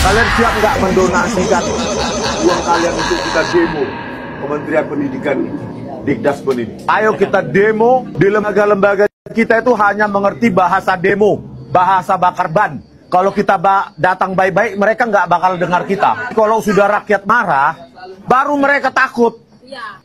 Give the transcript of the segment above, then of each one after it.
Kalian siap nggak mendonasikan uang kalian untuk kita demo Kementerian Pendidikan Dikdaspen ini? Ayo kita demo di lembaga-lembaga kita itu hanya mengerti bahasa demo, bahasa bakar ban. Kalau kita datang baik-baik, mereka nggak bakal dengar kita. Kalau sudah rakyat marah, baru mereka takut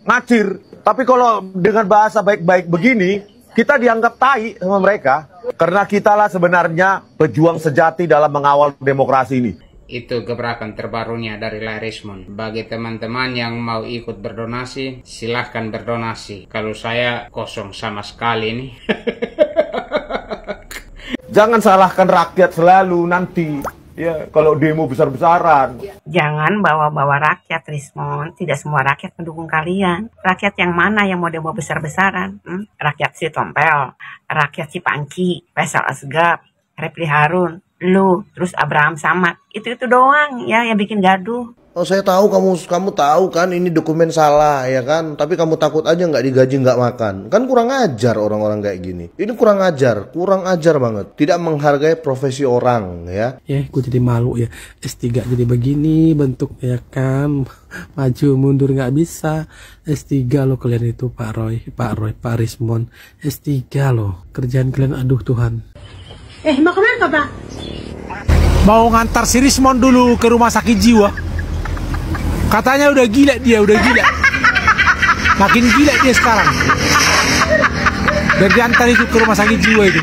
ngacir. Tapi kalau dengan bahasa baik-baik begini, kita dianggap tai sama mereka. Karena kitalah sebenarnya pejuang sejati dalam mengawal demokrasi ini. Itu gebrakan terbarunya dari Rismon. Bagi teman-teman yang mau ikut berdonasi, silahkan berdonasi. Kalau saya kosong sama sekali nih. Jangan salahkan rakyat selalu nanti. Ya, kalau demo besar-besaran. Jangan bawa-bawa rakyat, Rismon. Tidak semua rakyat mendukung kalian. Rakyat yang mana yang mau demo besar-besaran? Rakyat si Tompel, rakyat si Panci, Faisal Asgab, Repli Harun, lu, terus Abraham Samad. Itu doang ya yang bikin gaduh. Oh, saya tahu kamu tahu kan ini dokumen salah ya kan, tapi kamu takut aja nggak digaji nggak makan. Kan kurang ajar orang-orang kayak gini. Ini kurang ajar banget. Tidak menghargai profesi orang ya. Gue jadi malu ya. S3 jadi begini bentuk ya kan. Maju mundur nggak bisa. S3 loh kalian itu Pak Rismon. S3 loh. Kerjaan kalian aduh Tuhan. Mau kemana Pak? Mau ngantar si Rismon dulu ke rumah sakit jiwa. Katanya udah gila dia, makin gila dia sekarang. Biar diantar itu ke rumah sakit jiwa itu.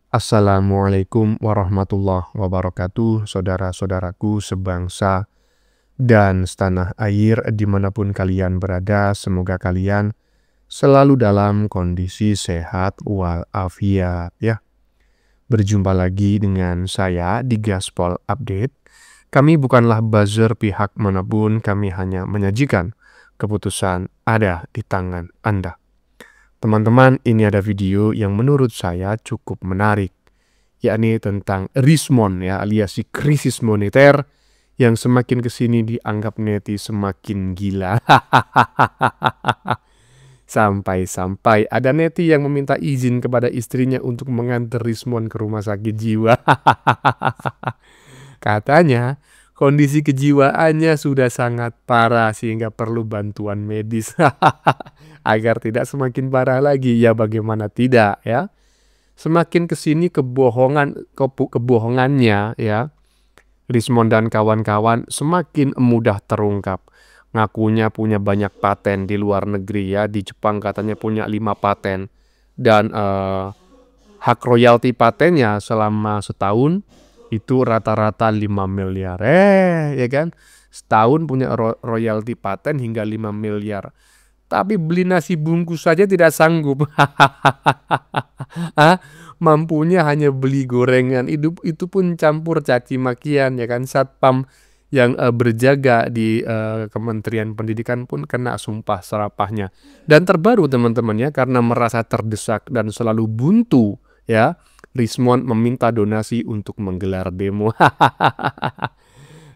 Assalamualaikum warahmatullahi wabarakatuh, saudara-saudaraku sebangsa dan setanah air dimanapun kalian berada. Semoga kalian selalu dalam kondisi sehat walafiat ya. Berjumpa lagi dengan saya di Gaspol Update. Kami bukanlah buzzer pihak manapun, kami hanya menyajikan keputusan ada di tangan Anda. Teman-teman, ini ada video yang menurut saya cukup menarik, yakni tentang Rismon ya, alias si krisis moneter yang semakin kesini dianggap neti semakin gila. Sampai-sampai ada neti yang meminta izin kepada istrinya untuk mengantar Rismon ke rumah sakit jiwa. Katanya kondisi kejiwaannya sudah sangat parah sehingga perlu bantuan medis. Agar tidak semakin parah lagi, ya bagaimana tidak ya. Semakin kesini kebohongannya ya, Rismon dan kawan-kawan semakin mudah terungkap. Ngakunya punya banyak paten di luar negeri ya. Di Jepang katanya punya 5 paten. Dan hak royalti patennya selama setahun itu rata-rata 5 miliar. Ya kan? Setahun punya royalti paten hingga 5 miliar. Tapi beli nasi bungkus saja tidak sanggup. Mampunya hanya beli gorengan. Itu pun campur caci makian ya kan. Satpam yang berjaga di Kementerian Pendidikan pun kena sumpah serapahnya. Dan terbaru teman-teman ya, karena merasa terdesak dan selalu buntu ya, Rismon meminta donasi untuk menggelar demo.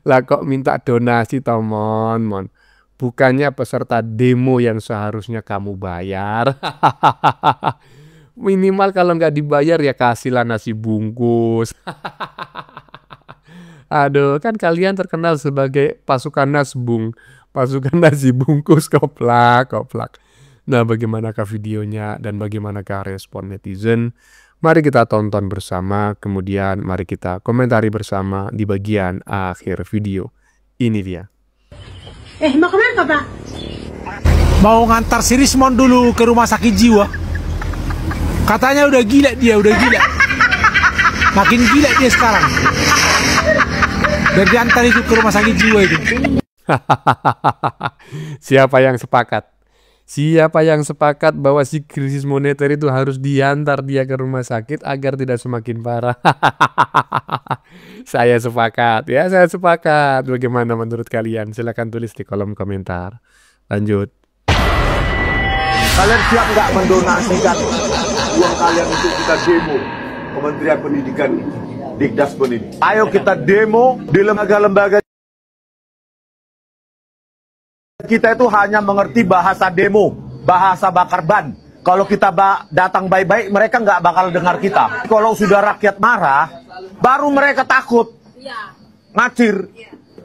Lah kok minta donasi mon? Bukannya peserta demo yang seharusnya kamu bayar. Minimal kalau nggak dibayar ya kasihlah nasi bungkus. Aduh, kan kalian terkenal sebagai pasukan nasbung, pasukan nasi bungkus koplak. Nah, bagaimanakah videonya dan bagaimanakah respon netizen? Mari kita tonton bersama, kemudian mari kita komentari bersama di bagian akhir video. Ini dia. Mau kemana Pak? Mau ngantar si Rismon dulu ke rumah sakit jiwa. Katanya udah gila dia, makin gila dia sekarang. Biar diantar itu ke rumah sakit jiwa itu. Siapa yang sepakat bahwa si krisis moneter itu harus diantar dia ke rumah sakit agar tidak semakin parah? Saya sepakat. Bagaimana menurut kalian? Silahkan tulis di kolom komentar. Lanjut. Kalian siap nggak mendonasikan uang kalian untuk kita demo Kementerian Pendidikan Dikdaspen ini? Ayo kita demo di lembaga-lembaga kita itu hanya mengerti bahasa demo, bahasa bakar ban. Kalau kita datang baik-baik, mereka nggak bakal dengar kita. Kalau sudah rakyat marah, baru mereka takut, ngacir.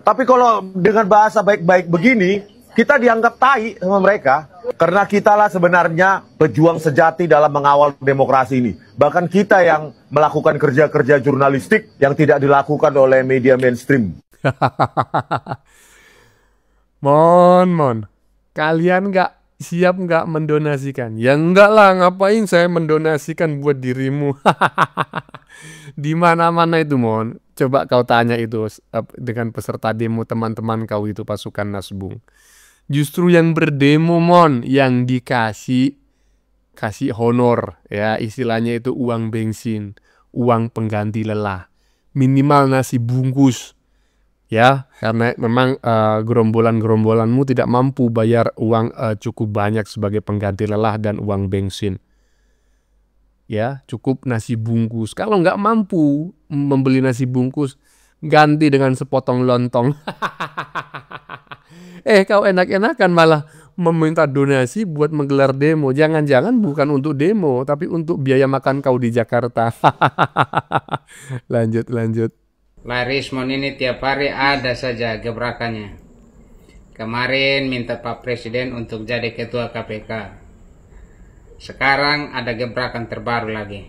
Tapi kalau dengan bahasa baik-baik begini, kita dianggap tai sama mereka. Karena kitalah sebenarnya pejuang sejati dalam mengawal demokrasi ini. Bahkan kita yang melakukan kerja-kerja jurnalistik yang tidak dilakukan oleh media mainstream. Mon, kalian siap nggak mendonasikan? Ya enggak lah, ngapain saya mendonasikan buat dirimu? Di mana-mana itu, Mon. Coba kau tanya itu dengan peserta demo teman-teman kau itu pasukan Nasbung. Justru yang berdemo, Mon, yang kasih honor, ya istilahnya itu uang bensin, uang pengganti lelah, minimal nasi bungkus. Ya, karena memang gerombolan-gerombolanmu tidak mampu bayar uang cukup banyak sebagai pengganti lelah dan uang bensin. Ya, cukup nasi bungkus. Kalau nggak mampu membeli nasi bungkus, ganti dengan sepotong lontong. Kau enak-enakan malah meminta donasi buat menggelar demo. Jangan-jangan bukan untuk demo, tapi untuk biaya makan kau di Jakarta. Lanjut. Rismon ini tiap hari ada saja gebrakannya. Kemarin minta Pak Presiden untuk jadi ketua KPK. Sekarang ada gebrakan terbaru lagi.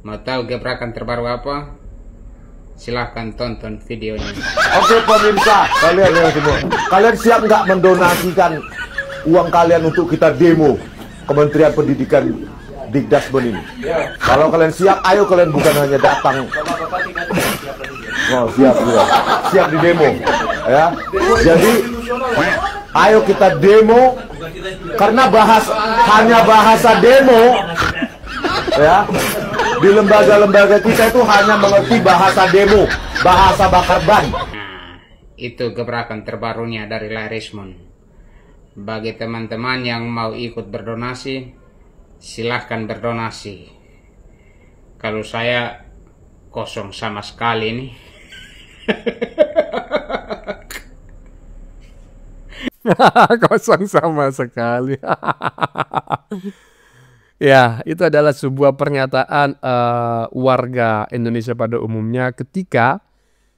Mau tahu gebrakan terbaru apa? Silahkan tonton videonya. Oke pemirsa, kalian siap nggak mendonasikan uang kalian untuk kita demo Kementerian Pendidikan Dikdasmen ini? Kalau kalian siap, ayo kalian bukan hanya datang. Oh, siap di demo, ya. Jadi, ayo kita demo karena hanya bahasa demo, ya. Di lembaga-lembaga kita itu hanya mengerti bahasa demo, bahasa bakar ban. Itu gebrakan terbarunya dari Rismon. Bagi teman-teman yang mau ikut berdonasi, silahkan berdonasi. Kalau saya kosong sama sekali nih. Kosong sama sekali. Ya, itu adalah sebuah pernyataan warga Indonesia pada umumnya ketika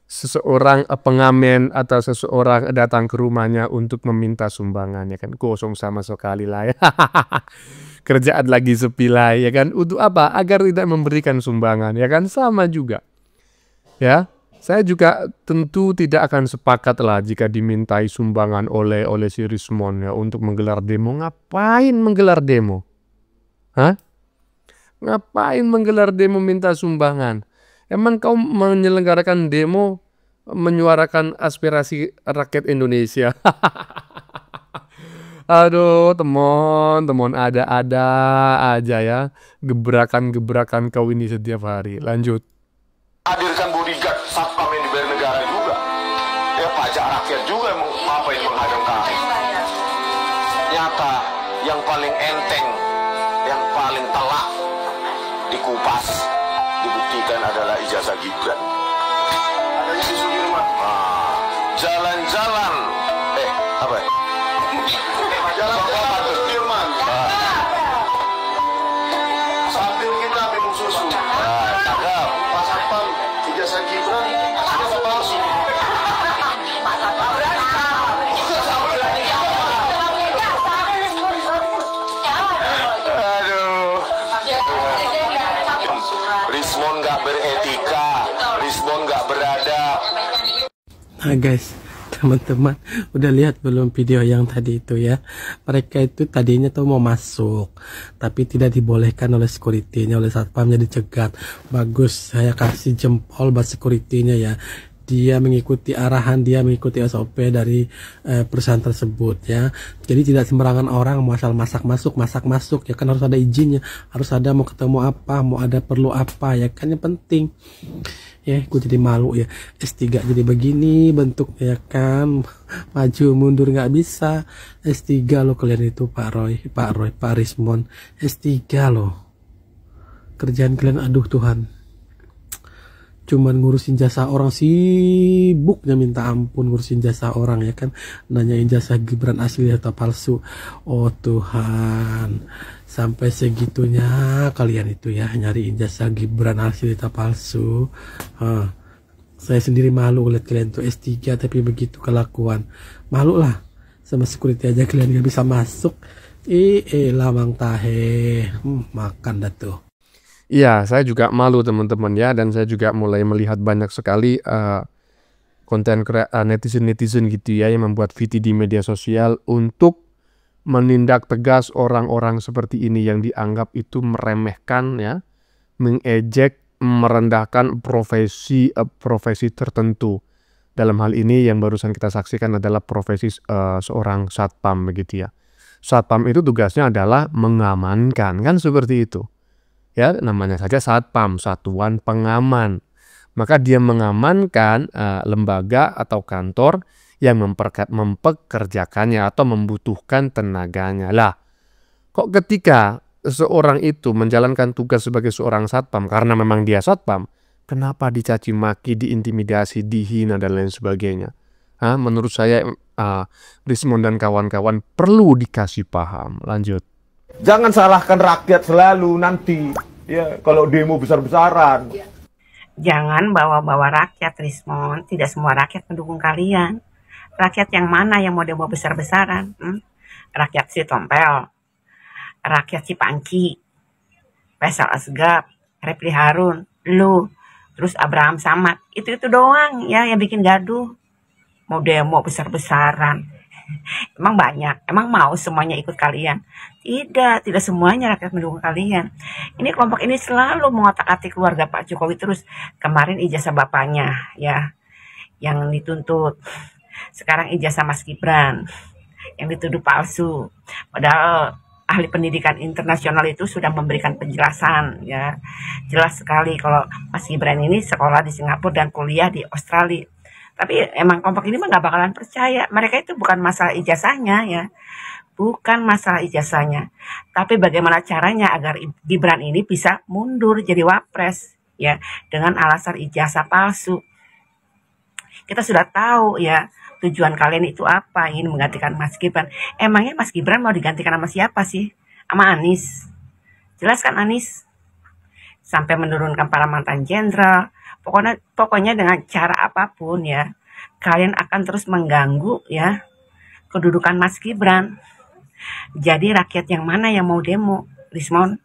seseorang pengamen atau seseorang datang ke rumahnya untuk meminta sumbangan, ya kan. Kosong sama sekali lah ya. Kerjaan lagi sepi lah, ya kan. Untuk apa? Agar tidak memberikan sumbangan, ya kan. Sama juga. Ya, saya juga tentu tidak akan sepakat lah jika dimintai sumbangan oleh si Rismon ya untuk menggelar demo. Ngapain menggelar demo? Hah? Ngapain menggelar demo minta sumbangan? Emang kau menyelenggarakan demo menyuarakan aspirasi rakyat Indonesia? Aduh, teman-teman, ada-ada aja ya gebrakan-gebrakan kau ini setiap hari. Lanjut. Hadirkan bodyguard satpam yang dibayar negara juga. Ya pajak rakyat juga apa yang menghadang kami. Nyata yang paling enteng, yang paling telak dikupas, dibuktikan adalah ijazah Gibran. Adanya di Sudirman. Jalan-jalan. Apa ya? Jalan-jalan ke Sudirman. Sambil kita minum susu. Cakep. Pas satpam ijazah Gibran ijazah palsu. Rismon nggak beretika, Rismon nggak beradab. Nah guys, teman-teman udah lihat belum video yang tadi itu ya? Mereka itu tadinya tuh mau masuk, tapi tidak dibolehkan oleh security-nya, oleh satpamnya dicegat. Bagus, saya kasih jempol buat security-nya ya. Dia mengikuti arahan, dia mengikuti SOP dari perusahaan tersebut ya. Jadi tidak sembarangan orang mau asal masak masuk ya kan, harus ada izinnya, harus ada mau ketemu apa, mau ada perlu apa ya kan, yang penting. Ya, gue jadi malu ya, S3 jadi begini bentuknya ya kan, maju mundur nggak bisa. S3 lo kalian itu Pak Rismon, S3 lo. Kerjaan kalian aduh Tuhan, cuman ngurusin jasa orang, sibuknya minta ampun ngurusin jasa orang ya kan, nanyain jasa Gibran asli atau palsu. Oh Tuhan, Sampai segitunya kalian itu ya nyari ijazah Gibran Alsilita palsu. Saya sendiri malu lihat kalian tuh S3 tapi begitu kelakuan. Malu lah, sama security aja kalian gak bisa masuk. Lawang tahe, makan dah tuh. Iya, saya juga malu teman-teman ya, dan saya juga mulai melihat banyak sekali konten netizen-netizen gitu ya yang membuat VT di media sosial untuk menindak tegas orang-orang seperti ini yang dianggap itu meremehkan ya, mengejek, merendahkan profesi tertentu. Dalam hal ini yang barusan kita saksikan adalah profesi seorang satpam begitu ya. Satpam itu tugasnya adalah mengamankan, kan seperti itu. Ya, namanya saja satpam, satuan pengaman. Maka dia mengamankan lembaga atau kantor yang mempekerjakannya atau membutuhkan tenaganya. Lah, kok ketika seorang itu menjalankan tugas sebagai seorang satpam karena memang dia satpam, kenapa dicaci maki, diintimidasi, dihina dan lain sebagainya? Menurut saya Rismon dan kawan-kawan perlu dikasih paham. Lanjut. Jangan salahkan rakyat selalu nanti ya kalau demo besar-besaran. Jangan bawa-bawa rakyat, Rismon. Tidak semua rakyat mendukung kalian. Rakyat yang mana yang mau demo besar-besaran? Rakyat si Tompel, rakyat si Panci, Faisal Asgab, Repli Harun, lu, terus Abraham Samad. Itu doang ya yang bikin gaduh. Mau demo besar-besaran. Emang banyak, emang mau semuanya ikut kalian? Tidak semuanya rakyat mendukung kalian. Ini kelompok ini selalu mengotak-atik keluarga Pak Jokowi terus. Kemarin ijazah bapaknya ya yang dituntut. Sekarang ijazah Mas Gibran yang dituduh palsu. Padahal ahli pendidikan internasional itu sudah memberikan penjelasan ya. Jelas sekali kalau Mas Gibran ini sekolah di Singapura dan kuliah di Australia. Tapi emang kelompok ini mah gak bakalan percaya. Mereka itu bukan masalah ijazahnya ya. Bukan masalah ijazahnya. Tapi bagaimana caranya agar Gibran ini bisa mundur jadi wapres ya. Dengan alasan ijazah palsu. Kita sudah tahu ya tujuan kalian itu apa. Ingin menggantikan Mas Gibran. Emangnya Mas Gibran mau digantikan sama siapa sih? Sama Anies. Jelas kan Anies? Sampai menurunkan para mantan jenderal. Pokoknya dengan cara apapun ya, kalian akan terus mengganggu ya kedudukan Mas Gibran. Jadi rakyat yang mana yang mau demo, Rismon?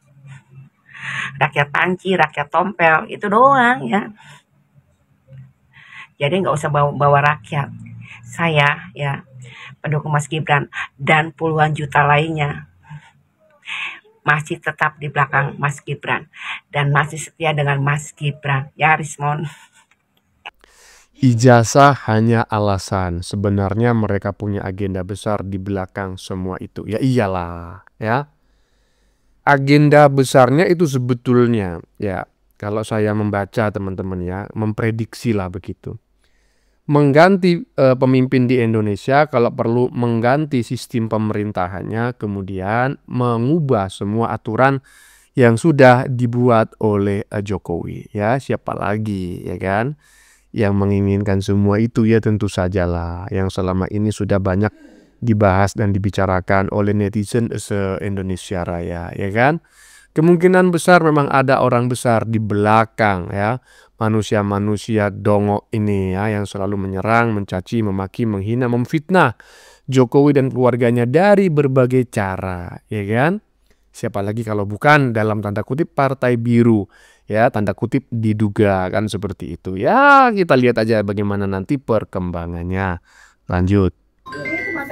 Rakyat Panci, rakyat Tompel, itu doang ya. Jadi nggak usah bawa rakyat. Saya ya pendukung Mas Gibran dan puluhan juta lainnya masih tetap di belakang Mas Gibran dan masih setia dengan Mas Gibran ya Rismon. Ijazah hanya alasan. Sebenarnya mereka punya agenda besar di belakang semua itu. Ya iyalah ya. Agenda besarnya itu sebetulnya ya, kalau saya membaca teman-teman ya, memprediksi lah begitu. Mengganti pemimpin di Indonesia, kalau perlu mengganti sistem pemerintahannya, kemudian mengubah semua aturan yang sudah dibuat oleh Jokowi ya. Siapa lagi ya kan yang menginginkan semua itu ya, tentu sajalah yang selama ini sudah banyak dibahas dan dibicarakan oleh netizen se-Indonesia Raya ya kan. Kemungkinan besar memang ada orang besar di belakang ya, manusia-manusia dongok ini ya, yang selalu menyerang, mencaci, memaki, menghina, memfitnah Jokowi dan keluarganya dari berbagai cara ya kan. Siapa lagi kalau bukan dalam tanda kutip partai biru ya, tanda kutip diduga kan seperti itu ya. Kita lihat aja bagaimana nanti perkembangannya. Lanjut.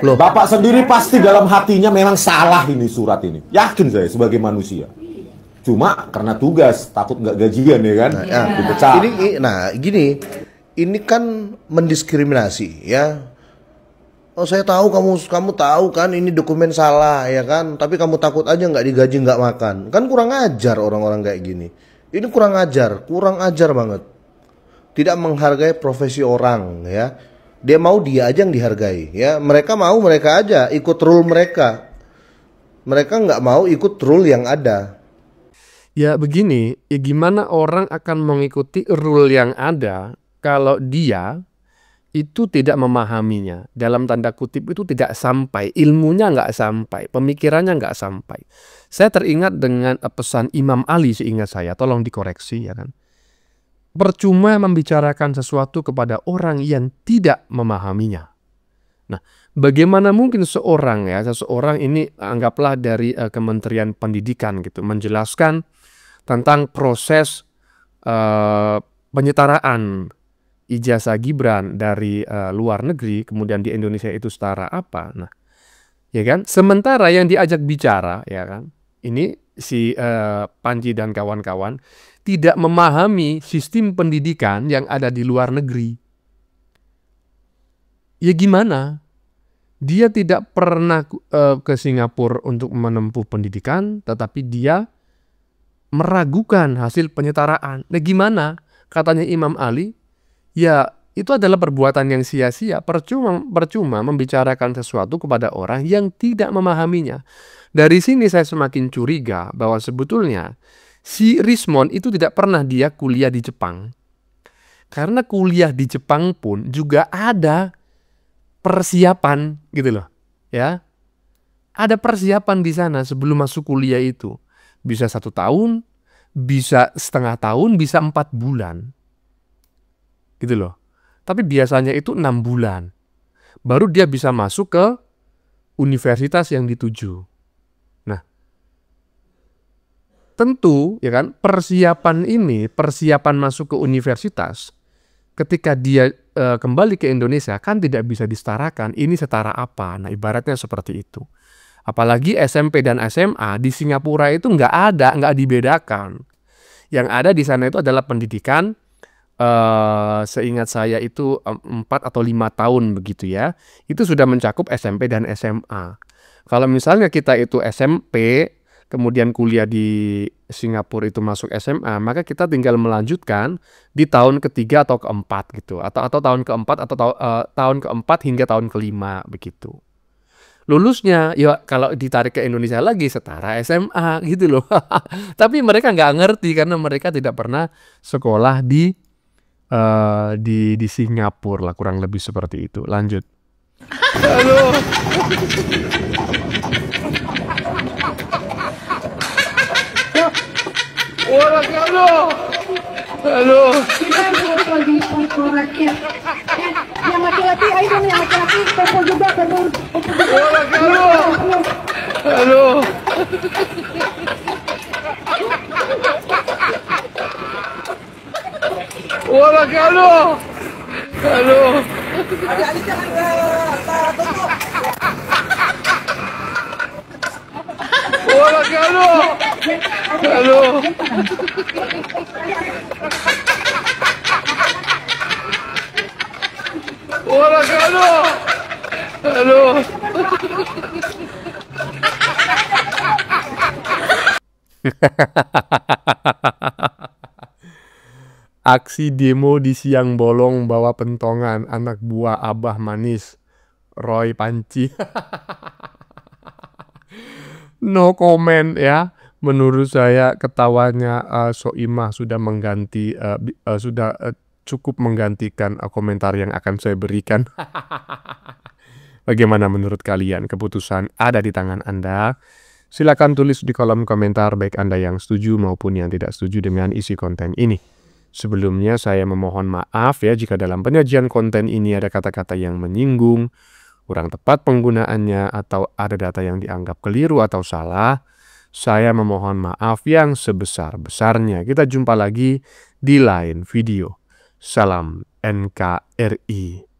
Loh, Bapak sendiri pasti dalam hatinya memang salah ini surat ini. Yakin saya sebagai manusia. Cuma karena tugas, takut nggak gajian ya kan, dipecat. Ini kan mendiskriminasi ya. Oh saya tahu kamu tahu kan ini dokumen salah ya kan, tapi kamu takut aja nggak digaji nggak makan. Kan kurang ajar orang-orang kayak gini. Ini kurang ajar banget. Tidak menghargai profesi orang ya. Dia mau dia aja yang dihargai ya. Mereka mau mereka aja ikut rule mereka. Mereka nggak mau ikut rule yang ada. Ya begini, ya gimana orang akan mengikuti rule yang ada kalau dia itu tidak memahaminya. Dalam tanda kutip itu tidak sampai, ilmunya nggak sampai, pemikirannya nggak sampai. Saya teringat dengan pesan Imam Ali seingat saya, tolong dikoreksi ya kan. Percuma membicarakan sesuatu kepada orang yang tidak memahaminya. Nah, bagaimana mungkin seseorang ini anggaplah dari Kementerian Pendidikan gitu, menjelaskan tentang proses penyetaraan ijazah Gibran dari luar negeri, kemudian di Indonesia itu setara apa? Nah, ya kan? Sementara yang diajak bicara, ya kan? Ini si Panji dan kawan-kawan tidak memahami sistem pendidikan yang ada di luar negeri. Ya gimana? Dia tidak pernah ke Singapura untuk menempuh pendidikan, tetapi dia meragukan hasil penyetaraan. Nah gimana? Katanya Imam Ali, ya itu adalah perbuatan yang sia-sia, percuma membicarakan sesuatu kepada orang yang tidak memahaminya. Dari sini saya semakin curiga bahwa sebetulnya si Rismond itu tidak pernah dia kuliah di Jepang. Karena kuliah di Jepang pun juga ada persiapan gitu loh, ya. Ada persiapan di sana sebelum masuk kuliah itu. Bisa 1 tahun, bisa setengah tahun, bisa 4 bulan. Gitu loh. Tapi biasanya itu 6 bulan. Baru dia bisa masuk ke universitas yang dituju. Nah, tentu ya kan persiapan masuk ke universitas ketika dia kembali ke Indonesia kan tidak bisa disetarakan. Ini setara apa? Nah, ibaratnya seperti itu. Apalagi SMP dan SMA di Singapura itu nggak dibedakan. Yang ada di sana itu adalah pendidikan, seingat saya itu 4 atau 5 tahun begitu ya. Itu sudah mencakup SMP dan SMA. Kalau misalnya kita itu SMP, kemudian kuliah di Singapura itu masuk SMA, maka kita tinggal melanjutkan di tahun ketiga atau keempat gitu. Atau tahun keempat atau tahun keempat hingga tahun kelima begitu. Lulusnya, ya kalau ditarik ke Indonesia lagi setara SMA gitu loh. Tapi mereka nggak ngerti karena mereka tidak pernah sekolah di Singapura lah, kurang lebih seperti itu. Lanjut. Halo. Halo. Yang laki-laki, ayo dong yang laki-laki, kumpul juga, kumpul. Halo. Aksi demo di Siang Bolong bawa pentongan anak buah Abah Manis, Roy Panci. No comment ya. Menurut saya ketawanya Soimah sudah mengganti cukup menggantikan komentar yang akan saya berikan. Bagaimana menurut kalian? Keputusan ada di tangan Anda. Silakan tulis di kolom komentar baik Anda yang setuju maupun yang tidak setuju dengan isi konten ini. Sebelumnya saya memohon maaf ya jika dalam penyajian konten ini ada kata-kata yang menyinggung, kurang tepat penggunaannya, atau ada data yang dianggap keliru atau salah. Saya memohon maaf yang sebesar-besarnya. Kita jumpa lagi di lain video. Salam NKRI.